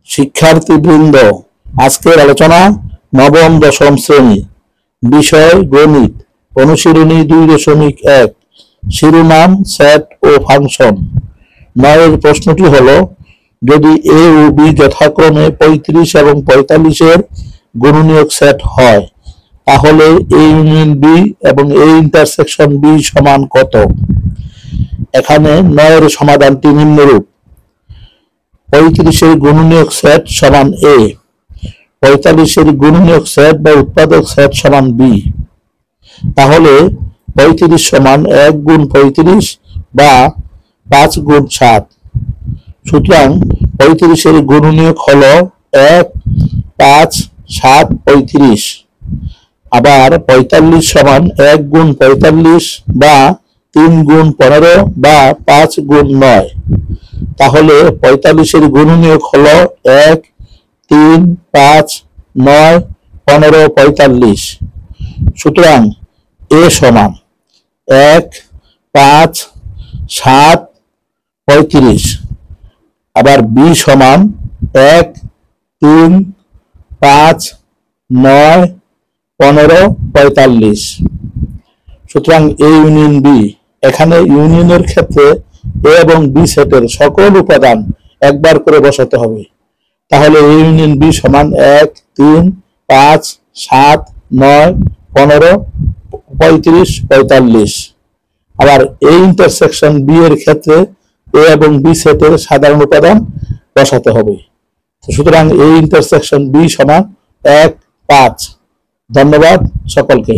শিক্ষার্থীবৃন্দ, আজকের আলোচনা নবম দশম শ্রেণী, বিষয় গণিত, অনুশীলনী 2.1, শিরোনাম সেট ও ফাংশন। 9 প্রশ্নটি হলো, যদি এ ও বি যথাক্রমে 35 এবং 45-এর গুণনীয়ক সেট হয়, তাহলে এ ইউনিয়ন বি এবং এ ইন্টারসেকশন বি সমান কত? এখানে 9-এর সমাধানটি নিম্নরূপ: 35-এর গুণনীয়ক সেট সমান এ, 45-এর গুণনীয়ক সেট বা উৎপাদক সেট সমান বি। তাহলে 35 সমান 1 গুণ 35 বা 5 গুণ 7। সুতরাং 35-এর গুণনীয়ক হলো 1, 5, 7, 35। আবার 45 সমান 1 গুণ 45 বা 3 গুণ 15 বা 5 গুণ 9। তাহলে 45-এর গুণনীয়ক হলো 1, 3, 5, 9, 15, 45। সুতরাং এ সমান 1, 5, 7, 35। আবার বি সমান 1, 3, 5, 9, 15, 45। সুতরাং এ ইউনিয়ন বি। এখানে ইউনিয়নের ক্ষেত্রে এ এবং বি সেটের সকল উপাদান একবার করে বসাতে হবে। তাহলে এ ইউনিয়ন বি সমান 1, 3, 5, 7, 9, 15, 35, 45। আবার এ ইন্টারসেকশন বি এর ক্ষেত্রে এ এবং বি সেটের সাধারণ উপাদান বসাতে হবে। সুতরাং এ ইন্টারসেকশন বি সমান 1, 5। ধন্যবাদ সকলকে।